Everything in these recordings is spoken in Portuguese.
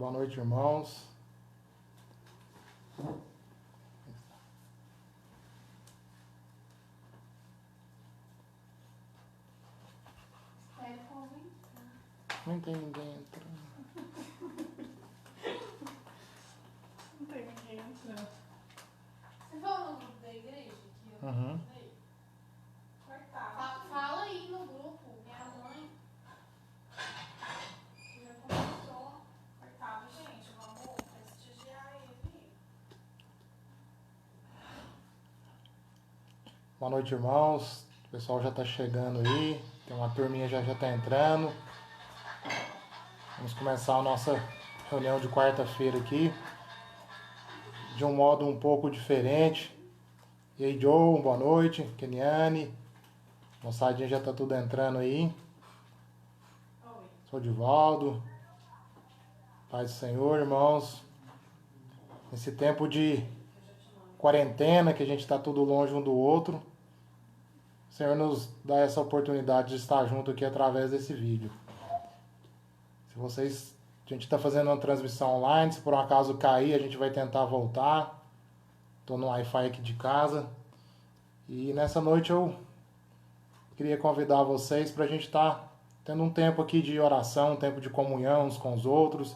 Boa noite, irmãos. Não tem ninguém entrando. Não tem ninguém entrando. Você falou no grupo da igreja? Que eu Uhum. Fala aí no grupo. Minha mãe já começou. Coitado, gente. Vamos prestigiar ele. Boa noite, irmãos. O pessoal já está chegando aí. Tem uma turminha já está entrando. Vamos começar a nossa reunião de quarta-feira aqui. De um modo um pouco diferente. E aí, Joe, boa noite. Keniane. Moçadinha já está tudo entrando aí. Oi. Sou Divaldo. Paz do Senhor, irmãos. Nesse tempo de quarentena, que a gente está tudo longe um do outro, o Senhor nos dá essa oportunidade de estar junto aqui através desse vídeo. Se vocês... A gente está fazendo uma transmissão online, se por um acaso cair, a gente vai tentar voltar. Estou no Wi-Fi aqui de casa. E nessa noite eu queria convidar vocês para a gente estar tendo um tempo aqui de oração, um tempo de comunhão uns com os outros.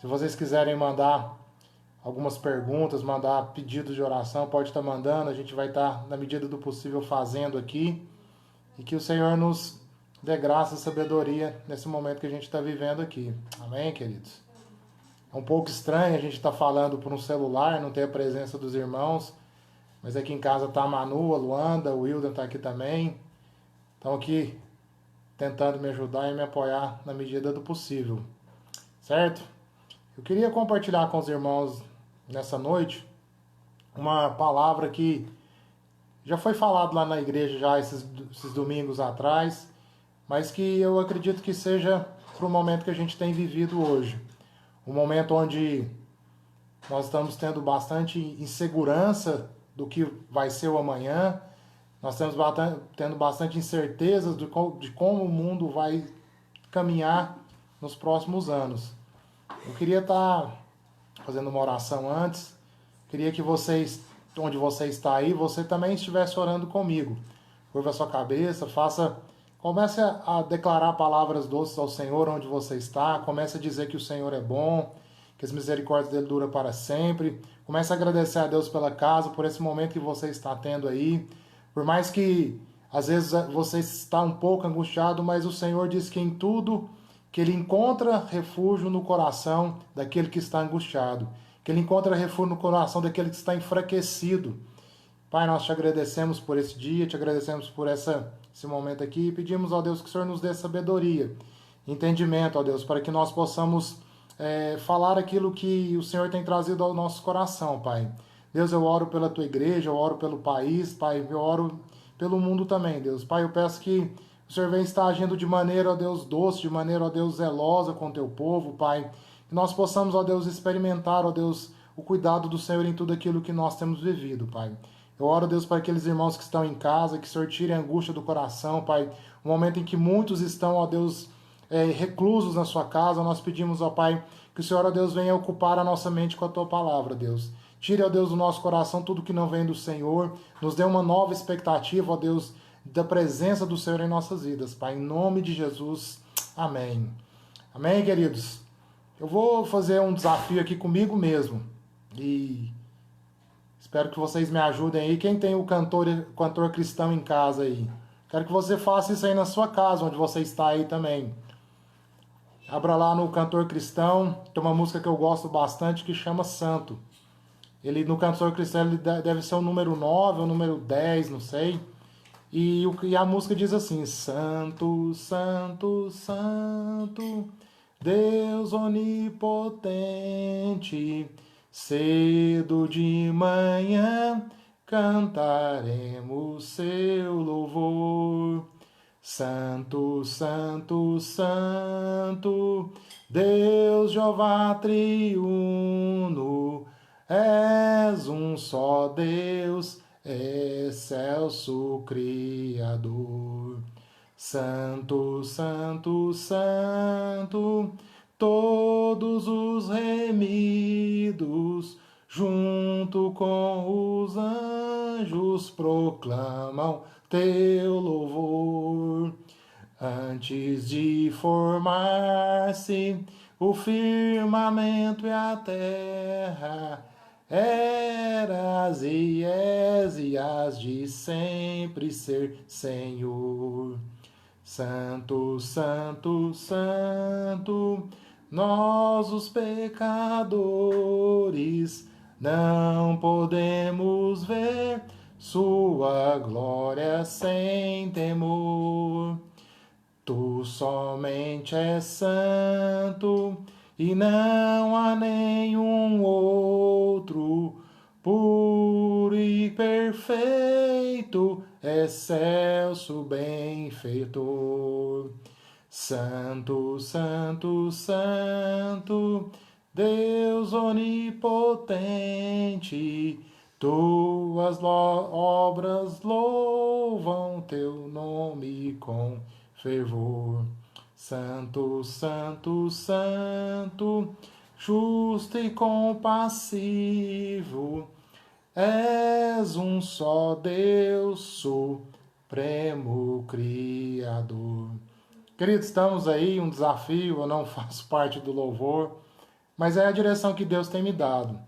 Se vocês quiserem mandar algumas perguntas, mandar pedidos de oração, pode estar mandando. A gente vai estar, na medida do possível, fazendo aqui. E que o Senhor nos dê graça e sabedoria nesse momento que a gente está vivendo aqui. Amém, queridos? É um pouco estranho a gente estar falando por um celular, não ter a presença dos irmãos. Mas aqui em casa está a Manu, a Luanda, o Wilden está aqui também. Estão aqui tentando me ajudar e me apoiar na medida do possível. Certo? Eu queria compartilhar com os irmãos nessa noite uma palavra que já foi falado lá na igreja já esses domingos atrás, mas que eu acredito que seja para o momento que a gente tem vivido hoje. Um momento onde nós estamos tendo bastante insegurança do que vai ser o amanhã, nós estamos tendo bastante incertezas de como o mundo vai caminhar nos próximos anos. Eu queria estar fazendo uma oração antes. Queria que vocês, onde você está aí, você também estivesse orando comigo. Curva a sua cabeça, comece a declarar palavras doces ao Senhor onde você está. Comece a dizer que o Senhor é bom, que as misericórdias dele duram para sempre. Comece a agradecer a Deus pela casa, por esse momento que você está tendo aí. Por mais que às vezes você está um pouco angustiado, mas o Senhor diz que em tudo que ele encontra refúgio no coração daquele que está angustiado, que ele encontra refúgio no coração daquele que está enfraquecido. Pai, nós te agradecemos por esse dia, te agradecemos por esse momento aqui e pedimos, ó Deus, que o Senhor nos dê sabedoria, entendimento, ó Deus, para que nós possamos falar aquilo que o Senhor tem trazido ao nosso coração, Pai. Deus, eu oro pela tua igreja, eu oro pelo país, Pai, eu oro pelo mundo também, Deus. Pai, eu peço que o Senhor venha estar agindo de maneira, ó Deus, doce, de maneira, ó Deus, zelosa com o teu povo, Pai. Que nós possamos, ó Deus, experimentar, ó Deus, o cuidado do Senhor em tudo aquilo que nós temos vivido, Pai. Eu oro, Deus, para aqueles irmãos que estão em casa, que o Senhor tire a angústia do coração, Pai. Um momento em que muitos estão, ó Deus, reclusos na sua casa, nós pedimos, ó Pai, que o Senhor, ó Deus, venha ocupar a nossa mente com a tua palavra, Deus. Tire, ó Deus, do nosso coração tudo que não vem do Senhor. Nos dê uma nova expectativa, ó Deus, da presença do Senhor em nossas vidas, Pai. Em nome de Jesus. Amém. Amém, queridos? Eu vou fazer um desafio aqui comigo mesmo. E espero que vocês me ajudem aí. Quem tem o cantor cristão em casa aí? Quero que você faça isso aí na sua casa, onde você está aí também. Abra lá no Cantor Cristão. Tem uma música que eu gosto bastante que chama Santo. Ele, no Cantor Cristão, ele deve ser o número 9 ou o número 10, não sei. E a música diz assim: Santo, Santo, Santo, Deus onipotente, cedo de manhã cantaremos seu louvor. Santo, Santo, Santo, Deus Jeová triuno, és um só Deus, excelso Criador. Santo, Santo, Santo, todos os remidos, junto com os anjos, proclamam teu louvor. Antes de formar-se o firmamento e a terra, eras e és e has de sempre ser Senhor. Santo, santo, santo, nós os pecadores não podemos ver sua glória sem temor. Tu somente és santo e não há nenhum outro. Puro e perfeito, excelso benfeitor. Santo, santo, santo, Deus onipotente, tuas obras louvam teu nome com fervor. Santo, santo, santo, justo e compassivo, és um só Deus, supremo Criador. Queridos, estamos aí, um desafio, eu não faço parte do louvor, mas é a direção que Deus tem me dado.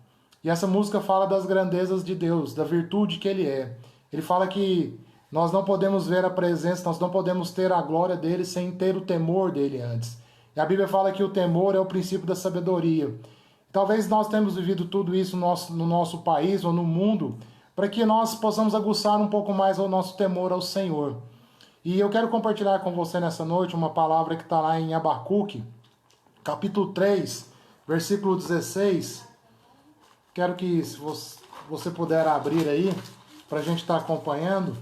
E essa música fala das grandezas de Deus, da virtude que Ele é. Ele fala que nós não podemos ver a presença, nós não podemos ter a glória dele sem ter o temor dele antes. E a Bíblia fala que o temor é o princípio da sabedoria. Talvez nós tenhamos vivido tudo isso no nosso país ou no mundo, para que nós possamos aguçar um pouco mais o nosso temor ao Senhor. E eu quero compartilhar com você nessa noite uma palavra que está lá em Abacuque, capítulo 3, versículo 16. Quero que se você puder abrir aí, para a gente estar acompanhando.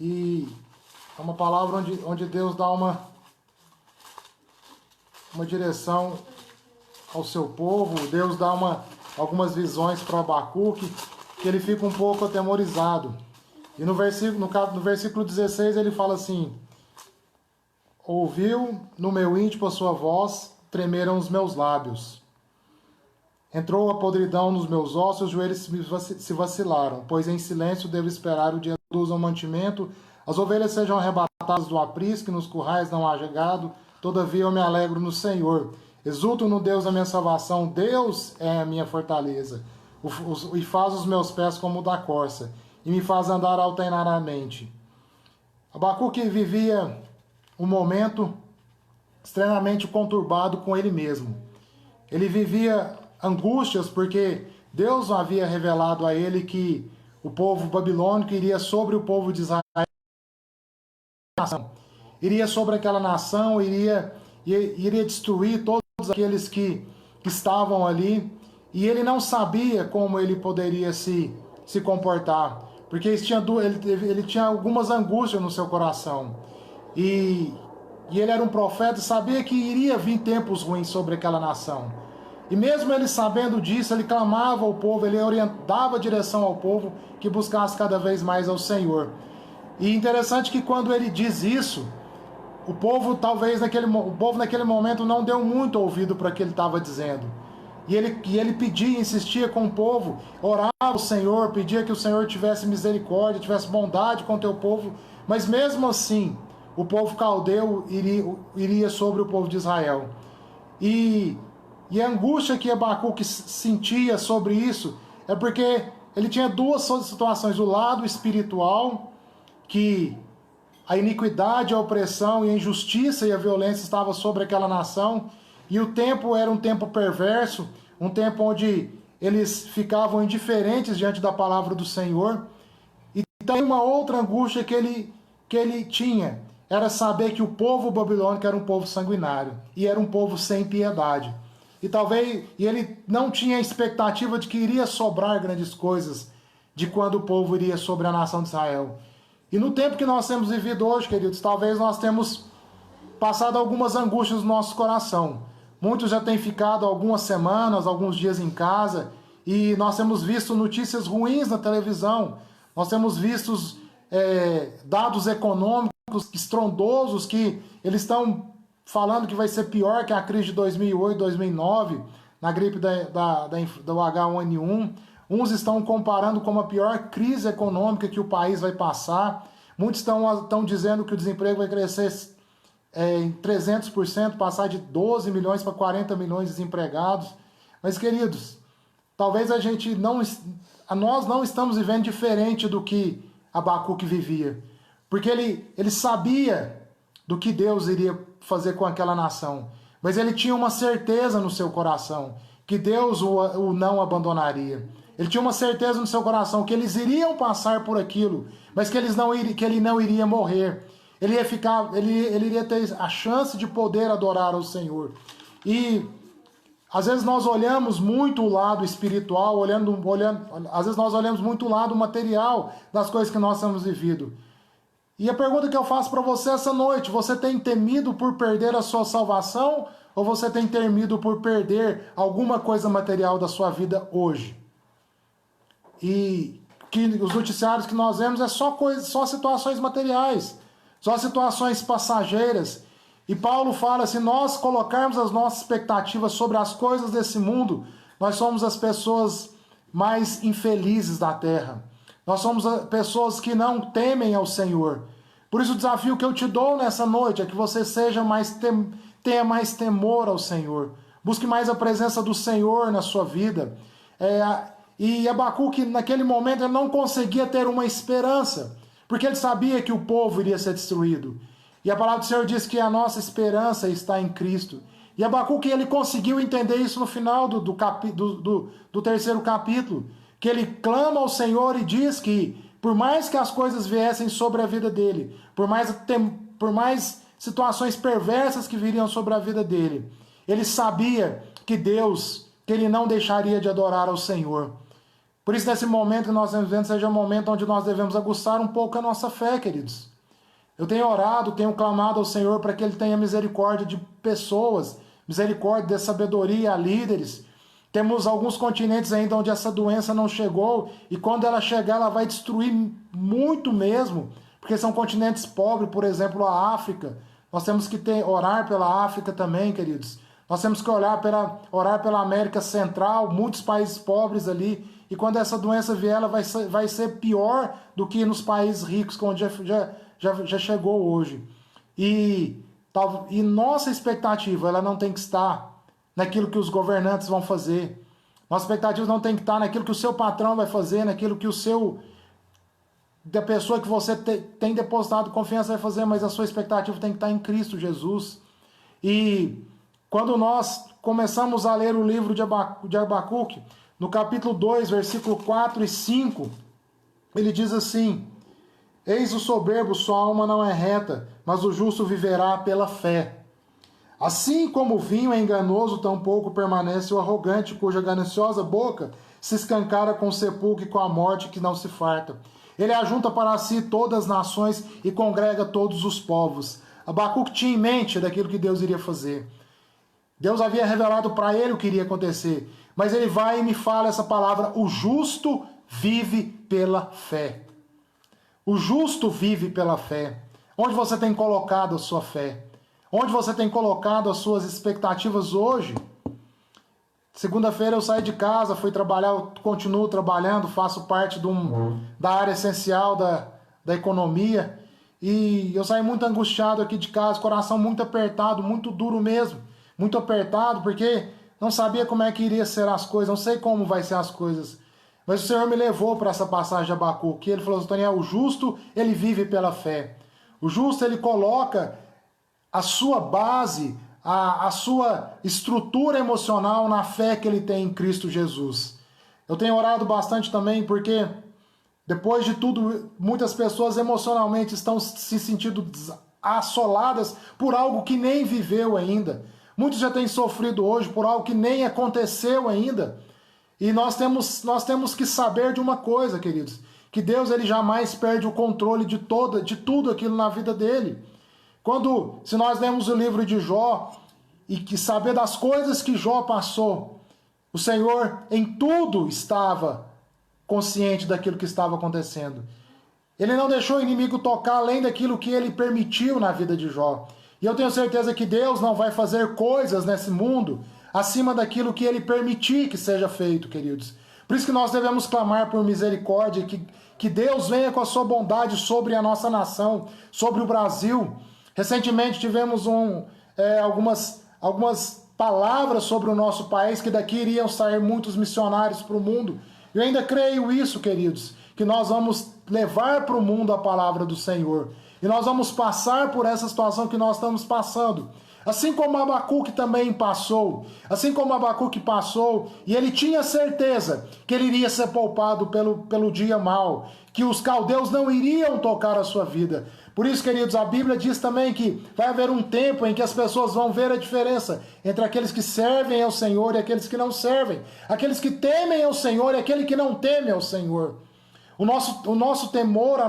E é uma palavra onde Deus dá uma direção ao seu povo. Deus dá algumas visões para Abacuque, que ele fica um pouco atemorizado. E no versículo 16 ele fala assim: ouviu no meu íntimo a sua voz, tremeram os meus lábios. Entrou a podridão nos meus ossos, os joelhos se vacilaram, pois em silêncio devo esperar o dia do mantimento. As ovelhas sejam arrebatadas do aprisco, nos currais não haja gado, todavia eu me alegro no Senhor. Exulto no Deus da minha salvação, Deus é a minha fortaleza, e faz os meus pés como o da corça, e me faz andar alternadamente. Abacuque vivia um momento extremamente conturbado com ele mesmo. Ele vivia angústias porque Deus havia revelado a ele que o povo babilônico iria sobre o povo de Israel, iria sobre aquela nação, iria destruir todos aqueles que estavam ali, e ele não sabia como ele poderia se comportar, porque ele tinha algumas angústias no seu coração, e ele era um profeta e sabia que iria vir tempos ruins sobre aquela nação. E mesmo ele sabendo disso, ele clamava ao povo, ele dava a direção ao povo que buscasse cada vez mais ao Senhor. E interessante que quando ele diz isso, o povo naquele momento não deu muito ouvido para o que ele estava dizendo. E ele pedia, insistia com o povo, orava ao Senhor, pedia que o Senhor tivesse misericórdia, tivesse bondade com o teu povo. Mas mesmo assim, o povo caldeu iria sobre o povo de Israel. E a angústia que Abacuque sentia sobre isso é porque ele tinha duas situações: o lado espiritual, que a iniquidade, a opressão e a injustiça e a violência estavam sobre aquela nação, e o tempo era um tempo perverso, um tempo onde eles ficavam indiferentes diante da palavra do Senhor. E também uma outra angústia que ele tinha era saber que o povo babilônico era um povo sanguinário e era um povo sem piedade. E ele não tinha a expectativa de que iria sobrar grandes coisas de quando o povo iria sobre a nação de Israel. E no tempo que nós temos vivido hoje, queridos, talvez nós temos passado algumas angústias no nosso coração. Muitos já têm ficado algumas semanas, alguns dias em casa, e nós temos visto notícias ruins na televisão. Nós temos visto dados econômicos estrondosos que eles estão falando que vai ser pior que a crise de 2008, 2009, na gripe do H1N1. Uns estão comparando como a pior crise econômica que o país vai passar. Muitos estão dizendo que o desemprego vai crescer em 300%, passar de 12 milhões para 40 milhões de desempregados. Mas, queridos, talvez nós não estamos vivendo diferente do que Abacuque vivia. Porque ele sabia do que Deus iria fazer com aquela nação. Mas ele tinha uma certeza no seu coração, que Deus o não abandonaria. Ele tinha uma certeza no seu coração que eles iriam passar por aquilo, mas que ele não iria morrer. Ele iria ter a chance de poder adorar ao Senhor. E às vezes nós olhamos muito o lado espiritual, às vezes nós olhamos muito o lado material das coisas que nós temos vivido. E a pergunta que eu faço para você essa noite: você tem temido por perder a sua salvação, ou você tem temido por perder alguma coisa material da sua vida hoje? E que os noticiários que nós vemos é só situações materiais, só situações passageiras. E Paulo fala: se nós colocarmos as nossas expectativas sobre as coisas desse mundo, nós somos as pessoas mais infelizes da terra. Nós somos pessoas que não temem ao Senhor. Por isso o desafio que eu te dou nessa noite é que você tenha mais temor ao Senhor. Busque mais a presença do Senhor na sua vida. E Abacuque, naquele momento, ele não conseguia ter uma esperança, porque ele sabia que o povo iria ser destruído. E a palavra do Senhor diz que a nossa esperança está em Cristo. E Abacuque, ele conseguiu entender isso no final do terceiro capítulo, que ele clama ao Senhor e diz que, por mais que as coisas viessem sobre a vida dele, por mais situações perversas que viriam sobre a vida dele, ele sabia que ele não deixaria de adorar ao Senhor. Por isso, nesse momento que nós estamos vivendo, seja um momento onde nós devemos aguçar um pouco a nossa fé, queridos. Eu tenho orado, tenho clamado ao Senhor para que Ele tenha misericórdia de pessoas, misericórdia de sabedoria a líderes. Temos alguns continentes ainda onde essa doença não chegou, e quando ela chegar, ela vai destruir muito mesmo, porque são continentes pobres, por exemplo, a África. Nós temos que orar pela África também, queridos. Nós temos que orar pela América Central, muitos países pobres ali, e quando essa doença vier, ela vai ser pior do que nos países ricos, onde já chegou hoje. E nossa expectativa, ela não tem que estar naquilo que os governantes vão fazer. Nossa expectativa não tem que estar naquilo que o seu patrão vai fazer, naquilo que da pessoa que você tem depositado confiança vai fazer, mas a sua expectativa tem que estar em Cristo Jesus. E quando nós começamos a ler o livro de Abacuque, no capítulo 2, versículo 4 e 5, ele diz assim: eis o soberbo, sua alma não é reta, mas o justo viverá pela fé. Assim como o vinho é enganoso, tampouco permanece o arrogante, cuja gananciosa boca se escancara com o sepulcro e com a morte que não se farta. Ele ajunta para si todas as nações e congrega todos os povos. Abacuque tinha em mente daquilo que Deus iria fazer. Deus havia revelado para ele o que iria acontecer. Mas ele vai e me fala essa palavra: o justo vive pela fé. O justo vive pela fé. Onde você tem colocado a sua fé? Onde você tem colocado as suas expectativas hoje? Segunda-feira eu saí de casa, fui trabalhar, eu continuo trabalhando, faço parte da área essencial da economia. E eu saí muito angustiado aqui de casa, coração muito apertado, muito duro mesmo. Muito apertado, porque não sabia como é que iria ser as coisas, não sei como vai ser as coisas. Mas o Senhor me levou para essa passagem de Abacuque. Ele falou: Daniel, o justo, ele vive pela fé. O justo, ele coloca a sua base, a sua estrutura emocional na fé que ele tem em Cristo Jesus. Eu tenho orado bastante também, porque depois de tudo, muitas pessoas emocionalmente estão se sentindo assoladas por algo que nem viveu ainda. Muitos já têm sofrido hoje por algo que nem aconteceu ainda. E nós temos que saber de uma coisa, queridos, que Deus, ele jamais perde o controle de tudo aquilo na vida dele. Se nós lemos o livro de Jó e que saber das coisas que Jó passou, o Senhor em tudo estava consciente daquilo que estava acontecendo. Ele não deixou o inimigo tocar além daquilo que ele permitiu na vida de Jó. E eu tenho certeza que Deus não vai fazer coisas nesse mundo acima daquilo que Ele permitir que seja feito, queridos. Por isso que nós devemos clamar por misericórdia, que Deus venha com a sua bondade sobre a nossa nação, sobre o Brasil. Recentemente tivemos algumas palavras sobre o nosso país, que daqui iriam sair muitos missionários para o mundo. Eu ainda creio isso, queridos, que nós vamos levar para o mundo a palavra do Senhor. E nós vamos passar por essa situação que nós estamos passando. Assim como Abacuque também passou. Assim como Abacuque passou, e ele tinha certeza que ele iria ser poupado pelo dia mau, que os caldeus não iriam tocar a sua vida. Por isso, queridos, a Bíblia diz também que vai haver um tempo em que as pessoas vão ver a diferença entre aqueles que servem ao Senhor e aqueles que não servem. Aqueles que temem ao Senhor e aquele que não teme ao Senhor. O nosso temor,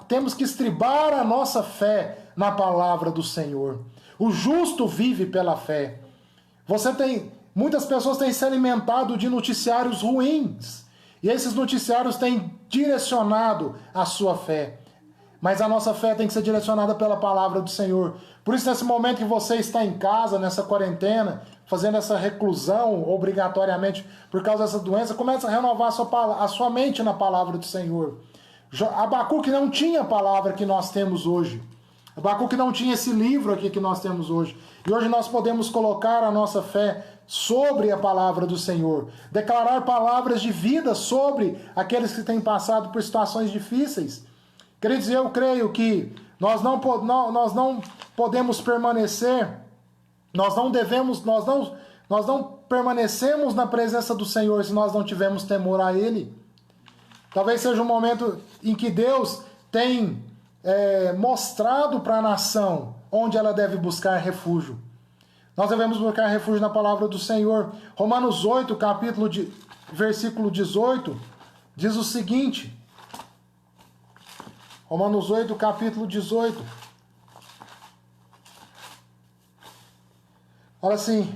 temos que estribar a nossa fé na palavra do Senhor. O justo vive pela fé. Muitas pessoas têm se alimentado de noticiários ruins. E esses noticiários têm direcionado a sua fé. Mas a nossa fé tem que ser direcionada pela palavra do Senhor. Por isso, nesse momento que você está em casa, nessa quarentena, fazendo essa reclusão obrigatoriamente por causa dessa doença, comece a renovar a sua mente na palavra do Senhor. Abacuque não tinha a palavra que nós temos hoje. Abacuque não tinha esse livro aqui que nós temos hoje. E hoje nós podemos colocar a nossa fé sobre a palavra do Senhor. Declarar palavras de vida sobre aqueles que têm passado por situações difíceis. Queridos, eu creio que nós não podemos permanecer, nós não permanecemos na presença do Senhor se nós não tivermos temor a Ele. Talvez seja um momento em que Deus tem mostrado para a nação onde ela deve buscar refúgio. Nós devemos buscar refúgio na palavra do Senhor. Romanos 8, versículo 18, diz o seguinte. Romanos 8, capítulo 18. Olha assim.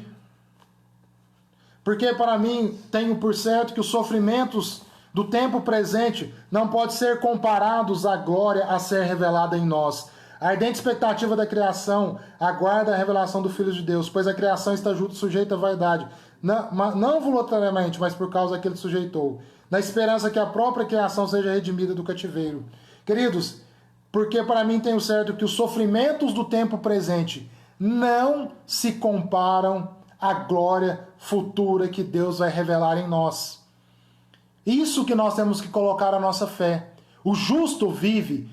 Porque para mim tenho por certo que os sofrimentos do tempo presente não podem ser comparados à glória a ser revelada em nós. A ardente expectativa da criação aguarda a revelação do Filho de Deus, pois a criação está sujeita à vaidade, não voluntariamente, mas por causa que ele sujeitou, na esperança que a própria criação seja redimida do cativeiro. Queridos, porque para mim tenho certo que os sofrimentos do tempo presente não se comparam à glória futura que Deus vai revelar em nós. Isso que nós temos que colocar a nossa fé. O justo vive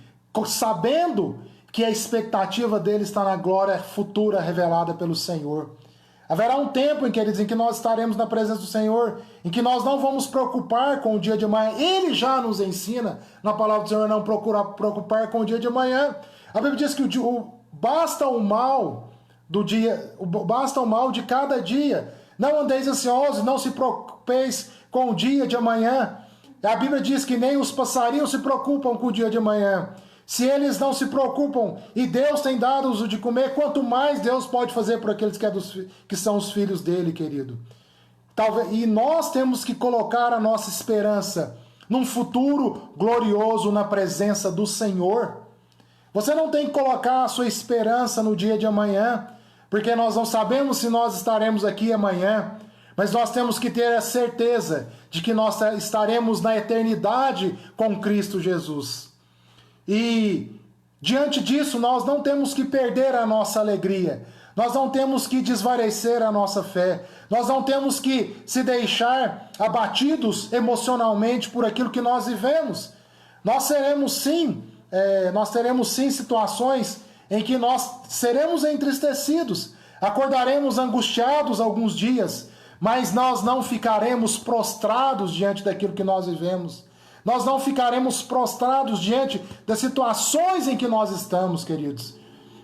sabendo que a expectativa dele está na glória futura revelada pelo Senhor. Haverá um tempo, queridos, em que nós estaremos na presença do Senhor, em que nós não vamos preocupar com o dia de amanhã. Ele já nos ensina, na palavra do Senhor, não preocupar com o dia de amanhã. A Bíblia diz que basta o mal de cada dia. Não andeis ansiosos, não se preocupeis com o dia de amanhã. A Bíblia diz que nem os passarinhos se preocupam com o dia de amanhã. Se eles não se preocupam e Deus tem dado o de comer, quanto mais Deus pode fazer por aqueles que são os filhos dele, querido. E nós temos que colocar a nossa esperança num futuro glorioso na presença do Senhor. Você não tem que colocar a sua esperança no dia de amanhã, porque nós não sabemos se nós estaremos aqui amanhã, mas nós temos que ter a certeza de que nós estaremos na eternidade com Cristo Jesus. E diante disso, nós não temos que perder a nossa alegria. Nós não temos que desvanecer a nossa fé. Nós não temos que se deixar abatidos emocionalmente por aquilo que nós vivemos. Nós teremos sim situações em que nós seremos entristecidos. Acordaremos angustiados alguns dias, mas nós não ficaremos prostrados diante daquilo que nós vivemos. Nós não ficaremos prostrados diante das situações em que nós estamos, queridos.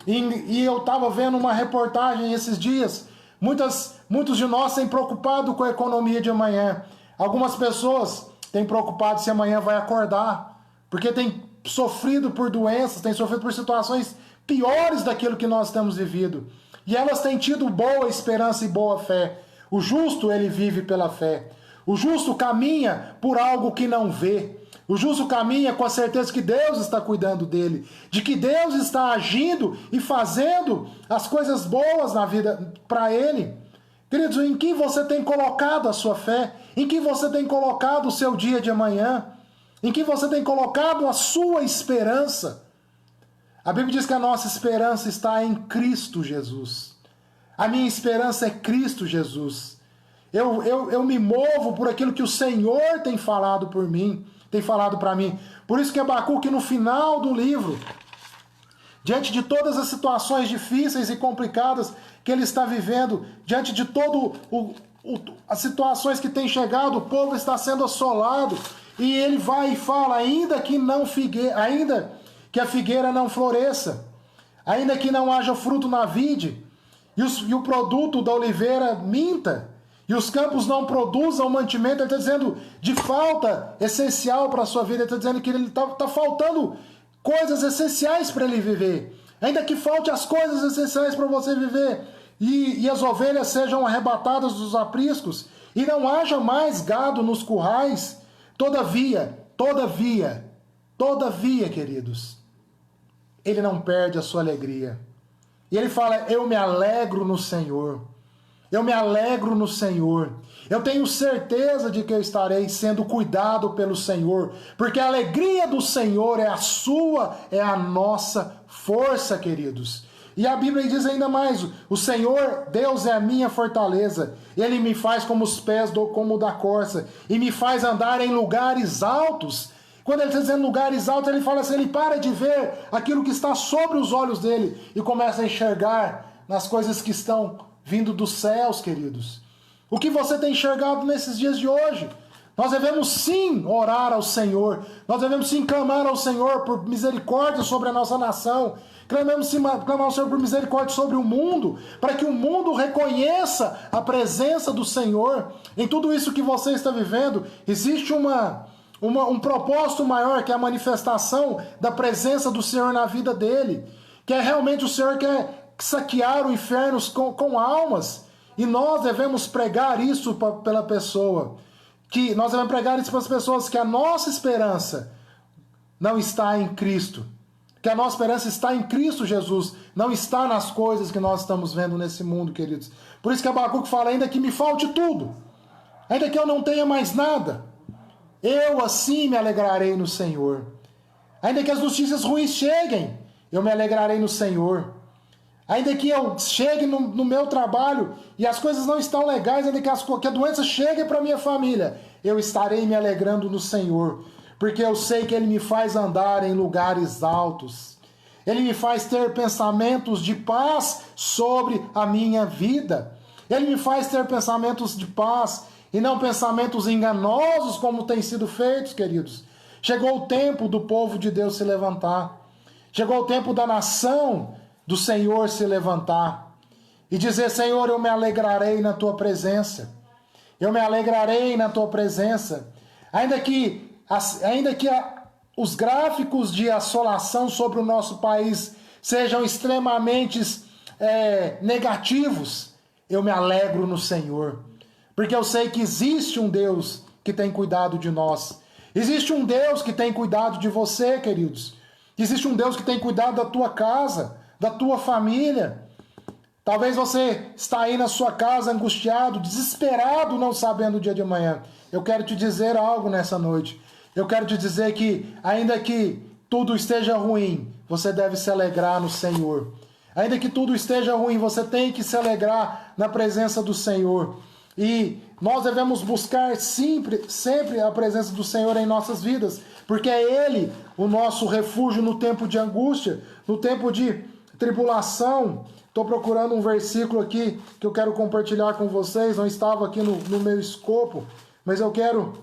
E eu estava vendo uma reportagem esses dias. Muitos de nós têm preocupado com a economia de amanhã. Algumas pessoas têm preocupado se amanhã vai acordar, porque têm sofrido por doenças, têm sofrido por situações piores daquilo que nós temos vivido. E elas têm tido boa esperança e boa fé. O justo, ele vive pela fé. O justo caminha por algo que não vê. O justo caminha com a certeza que Deus está cuidando dele, de que Deus está agindo e fazendo as coisas boas na vida para ele. Queridos, em que você tem colocado a sua fé? Em que você tem colocado o seu dia de amanhã? Em que você tem colocado a sua esperança? A Bíblia diz que a nossa esperança está em Cristo Jesus. A minha esperança é Cristo Jesus. Eu me movo por aquilo que o Senhor tem falado por mim, tem falado para mim. Por isso que Abacuque, no final do livro, diante de todas as situações difíceis e complicadas que ele está vivendo, diante de todas as situações que têm chegado, o povo está sendo assolado, e ele vai e fala, ainda que a figueira não floresça, ainda que não haja fruto na vide, e o produto da oliveira minta, e os campos não produzam mantimento, ele está dizendo de falta essencial para a sua vida, ele está dizendo que ele está faltando coisas essenciais para ele viver. Ainda que falte as coisas essenciais para você viver, e as ovelhas sejam arrebatadas dos apriscos, e não haja mais gado nos currais, todavia, queridos, ele não perde a sua alegria. E ele fala, eu me alegro no Senhor. Eu me alegro no Senhor. Eu tenho certeza de que eu estarei sendo cuidado pelo Senhor, porque a alegria do Senhor é a nossa força, queridos. E a Bíblia diz ainda mais, o Senhor, Deus é a minha fortaleza. Ele me faz como os pés como o da corça, e me faz andar em lugares altos. Quando ele está dizendo lugares altos, ele fala assim, ele para de ver aquilo que está sobre os olhos dele e começa a enxergar nas coisas que estão vindo dos céus, queridos. O que você tem enxergado nesses dias de hoje? Nós devemos sim orar ao Senhor. Nós devemos sim clamar ao Senhor por misericórdia sobre a nossa nação. Clamamos sim clamar ao Senhor por misericórdia sobre o mundo, para que o mundo reconheça a presença do Senhor. Em tudo isso que você está vivendo, existe um propósito maior, que é a manifestação da presença do Senhor na vida dele. Que é realmente o Senhor quer saquear o inferno com almas, e nós devemos pregar isso pela pessoa, que nós devemos pregar isso para as pessoas, que a nossa esperança não está em Cristo, que a nossa esperança está em Cristo Jesus, não está nas coisas que nós estamos vendo nesse mundo, queridos. Por isso que Abacuque fala, ainda que me falte tudo, ainda que eu não tenha mais nada, eu assim me alegrarei no Senhor. Ainda que as notícias ruins cheguem, eu me alegrarei no Senhor. Ainda que eu chegue no meu trabalho e as coisas não estão legais, ainda que a doença chegue para minha família, eu estarei me alegrando no Senhor, porque eu sei que Ele me faz andar em lugares altos. Ele me faz ter pensamentos de paz sobre a minha vida. Ele me faz ter pensamentos de paz e não pensamentos enganosos como têm sido feitos, queridos. Chegou o tempo do povo de Deus se levantar. Chegou o tempo da nação do Senhor se levantar e dizer, Senhor, eu me alegrarei na tua presença. Eu me alegrarei na tua presença. Ainda que os gráficos de assolação sobre o nosso país sejam extremamente negativos, eu me alegro no Senhor. Porque eu sei que existe um Deus que tem cuidado de nós. Existe um Deus que tem cuidado de você, queridos. Existe um Deus que tem cuidado da tua casa, da tua família. Talvez você está aí na sua casa angustiado, desesperado, não sabendo o dia de amanhã. Eu quero te dizer algo nessa noite. Eu quero te dizer que, ainda que tudo esteja ruim, você deve se alegrar no Senhor. Ainda que tudo esteja ruim, você tem que se alegrar na presença do Senhor. E nós devemos buscar sempre a presença do Senhor em nossas vidas, porque é Ele o nosso refúgio no tempo de angústia, no tempo de tribulação. Estou procurando um versículo aqui que eu quero compartilhar com vocês, não estava aqui no meu escopo, mas eu quero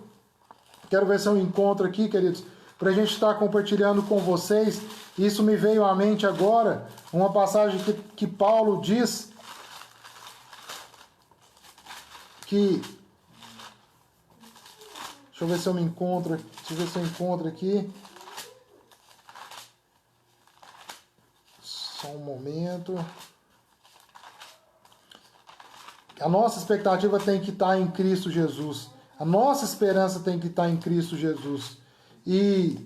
ver se eu encontro aqui, queridos, para a gente estar compartilhando com vocês. Isso me veio à mente agora, uma passagem que Paulo diz que... Deixa eu ver se eu encontro aqui. Só um momento. A nossa expectativa tem que estar em Cristo Jesus. A nossa esperança tem que estar em Cristo Jesus. E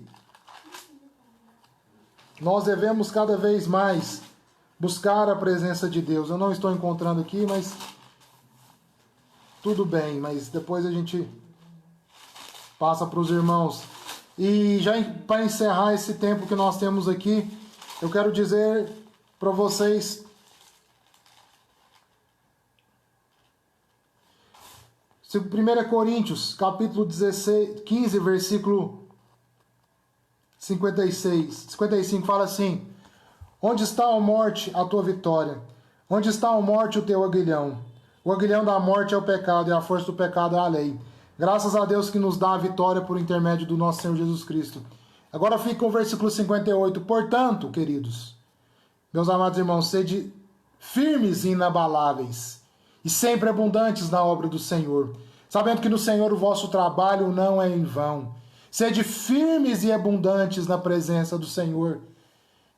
nós devemos cada vez mais buscar a presença de Deus. Eu não estou encontrando aqui, mas tudo bem. Mas depois a gente passa para os irmãos. E já para encerrar esse tempo que nós temos aqui, eu quero dizer para vocês... Se 1 Coríntios, capítulo 15, versículo 55, fala assim: onde está, ó morte, a tua vitória? Onde está, ó morte, o teu aguilhão? O aguilhão da morte é o pecado, e a força do pecado é a lei. Graças a Deus que nos dá a vitória por intermédio do nosso Senhor Jesus Cristo. Agora fica o versículo 58. Portanto, queridos, meus amados irmãos, sede firmes e inabaláveis, e sempre abundantes na obra do Senhor, sabendo que no Senhor o vosso trabalho não é em vão. Sede firmes e abundantes na presença do Senhor.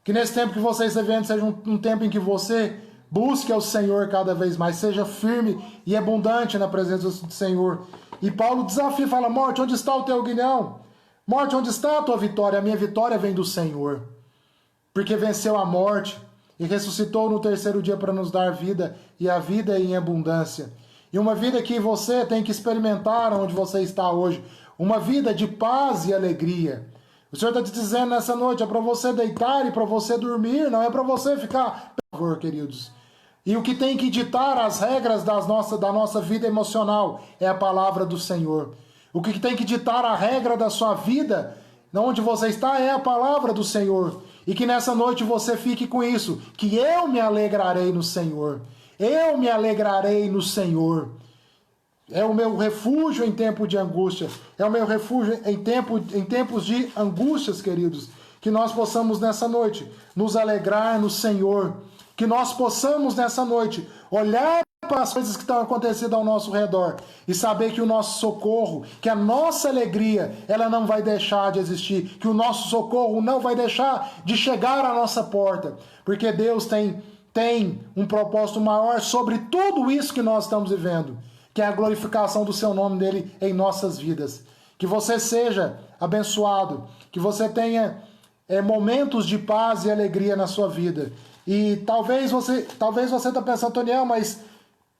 Que nesse tempo que você está vivendo seja um tempo em que você busque ao Senhor cada vez mais. Seja firme e abundante na presença do Senhor. E Paulo desafia e fala: morte, onde está o teu aguilhão? Morte, onde está a tua vitória? A minha vitória vem do Senhor. Porque venceu a morte e ressuscitou no terceiro dia para nos dar vida, e a vida em abundância. E uma vida que você tem que experimentar onde você está hoje. Uma vida de paz e alegria. O Senhor está te dizendo nessa noite, é para você deitar e para você dormir, não é para você ficar... Por favor, queridos. E o que tem que ditar as regras da nossa vida emocional é a palavra do Senhor. O que tem que ditar a regra da sua vida, onde você está, é a palavra do Senhor. E que nessa noite você fique com isso, que eu me alegrarei no Senhor. Eu me alegrarei no Senhor. É o meu refúgio em tempo de angústia. É o meu refúgio em tempos de angústias, queridos. Que nós possamos nessa noite nos alegrar no Senhor. Que nós possamos nessa noite olhar para as coisas que estão acontecendo ao nosso redor e saber que o nosso socorro, que a nossa alegria, ela não vai deixar de existir. Que o nosso socorro não vai deixar de chegar à nossa porta. Porque Deus tem um propósito maior sobre tudo isso que nós estamos vivendo, que é a glorificação do seu nome dele em nossas vidas. Que você seja abençoado, que você tenha momentos de paz e alegria na sua vida. E talvez você está pensando, Toniel, mas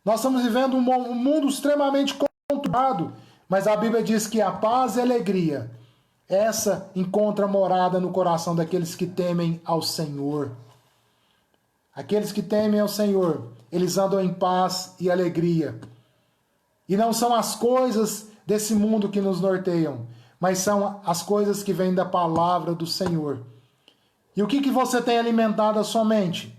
nós estamos vivendo um mundo extremamente conturbado, mas a Bíblia diz que a paz e a alegria, essa encontra morada no coração daqueles que temem ao Senhor. Aqueles que temem ao Senhor, eles andam em paz e alegria. E não são as coisas desse mundo que nos norteiam, mas são as coisas que vêm da palavra do Senhor. E o que você tem alimentado a sua mente?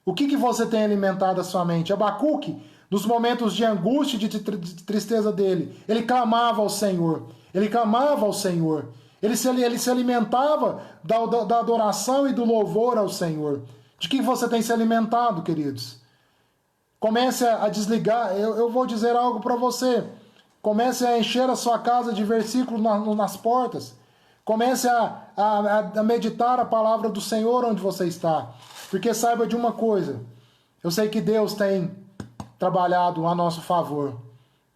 O que você tem alimentado a sua mente? Abacuque, nos momentos de angústia e de tristeza dele, ele clamava ao Senhor. Ele clamava ao Senhor. Ele se alimentava da adoração e do louvor ao Senhor. De que você tem se alimentado, queridos? Comece a desligar. Eu vou dizer algo para você. Comece a encher a sua casa de versículos nas portas. Comece a meditar a palavra do Senhor onde você está. Porque saiba de uma coisa. Eu sei que Deus tem trabalhado a nosso favor.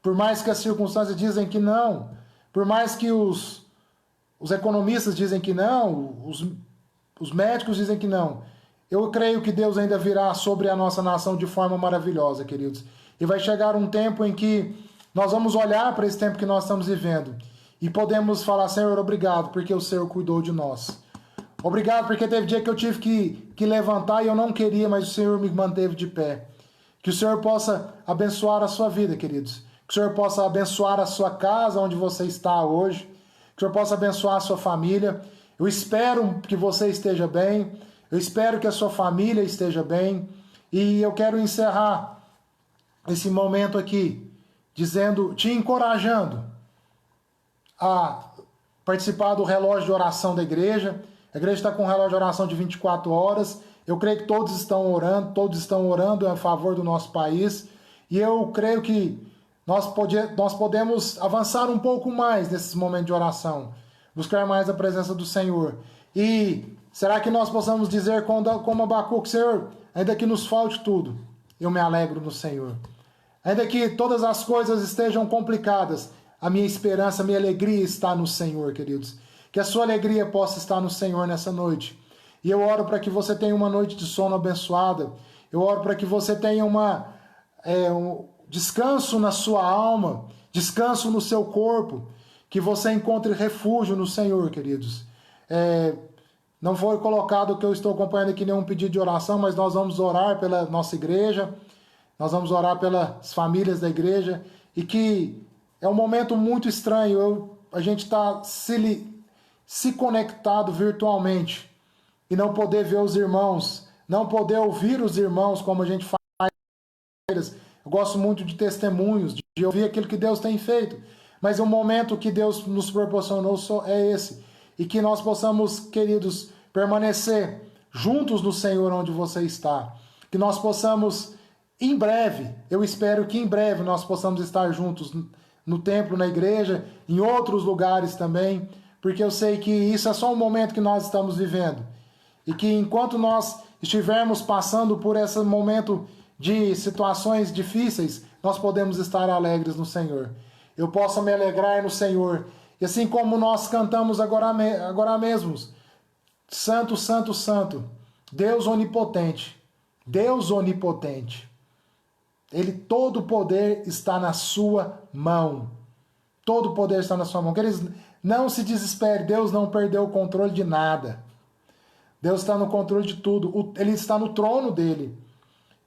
Por mais que as circunstâncias dizem que não. Por mais que os economistas dizem que não. Os médicos dizem que não. Eu creio que Deus ainda virá sobre a nossa nação de forma maravilhosa, queridos. E vai chegar um tempo em que nós vamos olhar para esse tempo que nós estamos vivendo e podemos falar: Senhor, obrigado, porque o Senhor cuidou de nós. Obrigado, porque teve dia que eu tive que levantar e eu não queria, mas o Senhor me manteve de pé. Que o Senhor possa abençoar a sua vida, queridos. Que o Senhor possa abençoar a sua casa onde você está hoje. Que o Senhor possa abençoar a sua família. Eu espero que você esteja bem. Eu espero que a sua família esteja bem. E eu quero encerrar esse momento aqui te encorajando a participar do relógio de oração da igreja. A igreja está com um relógio de oração de 24 horas. Eu creio que todos estão orando a favor do nosso país. E eu creio que nós podemos avançar um pouco mais nesses momentos de oração. Buscar mais a presença do Senhor. E será que nós possamos dizer como Abacuque: Senhor, ainda que nos falte tudo, eu me alegro no Senhor. Ainda que todas as coisas estejam complicadas, a minha esperança, a minha alegria está no Senhor, queridos. Que a sua alegria possa estar no Senhor nessa noite. E eu oro para que você tenha uma noite de sono abençoada. Eu oro para que você tenha um descanso na sua alma, descanso no seu corpo, que você encontre refúgio no Senhor, queridos. Não foi colocado que eu estou acompanhando aqui nenhum pedido de oração, mas nós vamos orar pela nossa igreja, nós vamos orar pelas famílias da igreja, e que é um momento muito estranho, a gente está se conectado virtualmente, e não poder ver os irmãos, não poder ouvir os irmãos como a gente faz. Eu gosto muito de testemunhos, de ouvir aquilo que Deus tem feito. Mas o momento que Deus nos proporcionou é esse. E que nós possamos, queridos, permanecer juntos no Senhor onde você está. Que nós possamos, em breve, eu espero que em breve nós possamos estar juntos no templo, na igreja, em outros lugares também. Porque eu sei que isso é só um momento que nós estamos vivendo. E que enquanto nós estivermos passando por esse momento de situações difíceis, nós podemos estar alegres no Senhor. Eu posso me alegrar no Senhor. E assim como nós cantamos agora mesmo, Santo, Santo, Santo, Deus onipotente, Deus onipotente. Todo o poder está na sua mão. Todo o poder está na sua mão. Queridos, não se desespere, Deus não perdeu o controle de nada. Deus está no controle de tudo. Ele está no trono dele.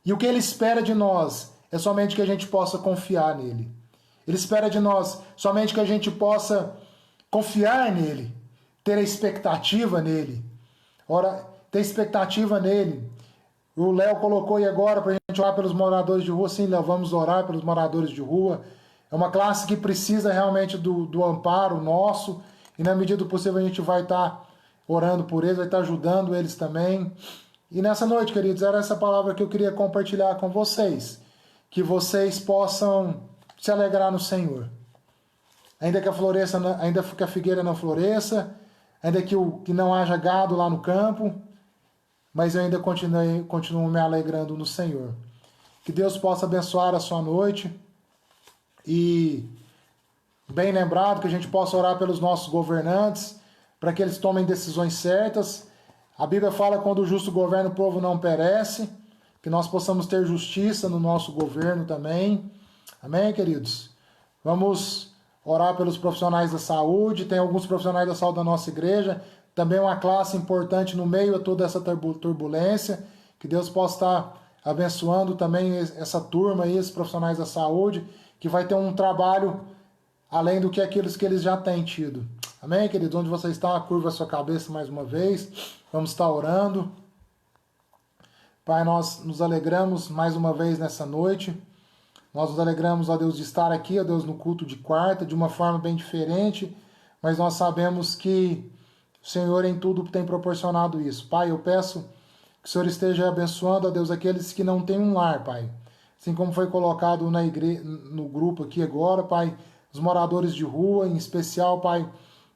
E o que ele espera de nós é somente que a gente possa confiar nele. Ele espera de nós somente que a gente possa confiar nele, ter a expectativa nele. Ora, ter expectativa nele. O Léo colocou aí agora para a gente orar pelos moradores de rua. Sim, Léo, vamos orar pelos moradores de rua. É uma classe que precisa realmente do amparo nosso. E na medida do possível a gente vai estar orando por eles, vai estar ajudando eles também. E nessa noite, queridos, era essa palavra que eu queria compartilhar com vocês. Que vocês possam se alegrar no Senhor. Ainda que a figueira não floresça, ainda que não haja gado lá no campo, mas eu ainda continuo me alegrando no Senhor. Que Deus possa abençoar a sua noite. E, bem lembrado, que a gente possa orar pelos nossos governantes, para que eles tomem decisões certas. A Bíblia fala que quando o justo governa, o povo não perece. Que nós possamos ter justiça no nosso governo também. Amém, queridos? Vamos orar pelos profissionais da saúde. Tem alguns profissionais da saúde da nossa igreja. Também uma classe importante no meio a toda essa turbulência. Que Deus possa estar abençoando também essa turma aí, esses profissionais da saúde, que vai ter um trabalho além do que aqueles que eles já têm tido. Amém, queridos? Onde você está, curva a sua cabeça mais uma vez. Vamos estar orando. Pai, nós nos alegramos mais uma vez nessa noite. Nós nos alegramos, ó Deus, de estar aqui, ó Deus, no culto de quarta, de uma forma bem diferente, mas nós sabemos que o Senhor em tudo tem proporcionado isso. Pai, eu peço que o Senhor esteja abençoando, ó Deus, aqueles que não têm um lar, Pai. Assim como foi colocado no grupo aqui agora, Pai, os moradores de rua, em especial, Pai,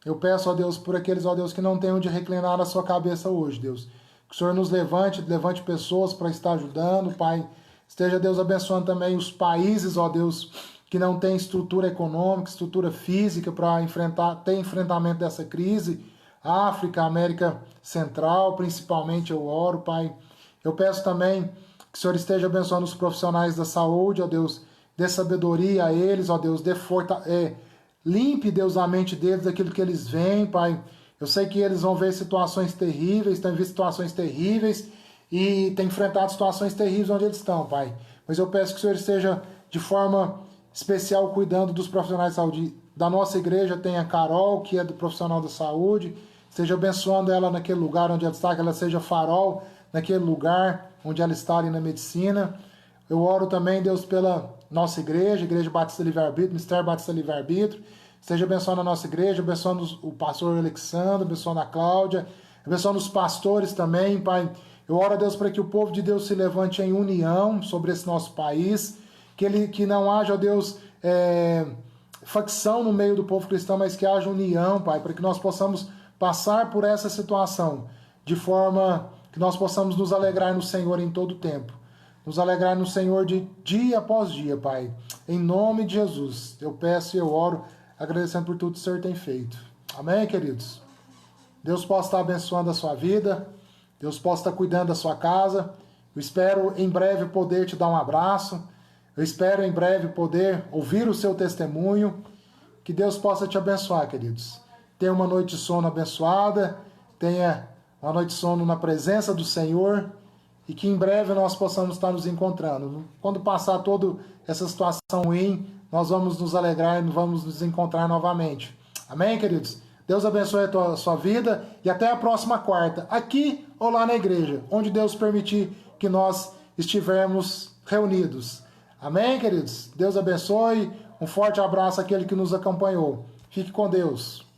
eu peço, ó Deus, por aqueles, ó Deus, que não têm onde reclinar a sua cabeça hoje, Deus. Que o Senhor nos levante pessoas para estar ajudando, Pai. Esteja, Deus, abençoando também os países, ó Deus, que não têm estrutura econômica, estrutura física para ter enfrentamento dessa crise. África, América Central, principalmente eu oro, Pai. Eu peço também que o Senhor esteja abençoando os profissionais da saúde, ó Deus, dê sabedoria a eles, ó Deus, limpe, Deus, a mente deles daquilo que eles veem, Pai. Eu sei que eles vão ver situações terríveis, têm visto situações terríveis e têm enfrentado situações terríveis onde eles estão, Pai. Mas eu peço que o Senhor esteja de forma especial cuidando dos profissionais de saúde. Da nossa igreja tem a Carol, que é do profissional da saúde. Esteja abençoando ela naquele lugar onde ela está, que ela seja farol naquele lugar onde ela está ali na medicina. Eu oro também, Deus, pela nossa igreja, Igreja Batista Livre-Arbítrio, Ministério Batista Livre-Arbítrio. Esteja abençoando a nossa igreja, abençoando o pastor Alexandre, abençoando a Cláudia, abençoando os pastores também, Pai. Eu oro a Deus para que o povo de Deus se levante em união sobre esse nosso país, que não haja, ó Deus, facção no meio do povo cristão, mas que haja união, Pai, para que nós possamos passar por essa situação de forma que nós possamos nos alegrar no Senhor em todo o tempo. Nos alegrar no Senhor de dia após dia, Pai. Em nome de Jesus, eu peço e eu oro. agradecendo por tudo que o Senhor tem feito. Amém, queridos? Deus possa estar abençoando a sua vida, Deus possa estar cuidando da sua casa. Eu espero em breve poder te dar um abraço, eu espero em breve poder ouvir o seu testemunho. Que Deus possa te abençoar, queridos. Tenha uma noite de sono abençoada, tenha uma noite de sono na presença do Senhor e que em breve nós possamos estar nos encontrando. Quando passar toda essa situação ruim, nós vamos nos alegrar e vamos nos encontrar novamente. Amém, queridos? Deus abençoe a sua vida e até a próxima quarta, aqui ou lá na igreja, onde Deus permitir que nós estivermos reunidos. Amém, queridos? Deus abençoe. Um forte abraço àquele que nos acompanhou. Fique com Deus.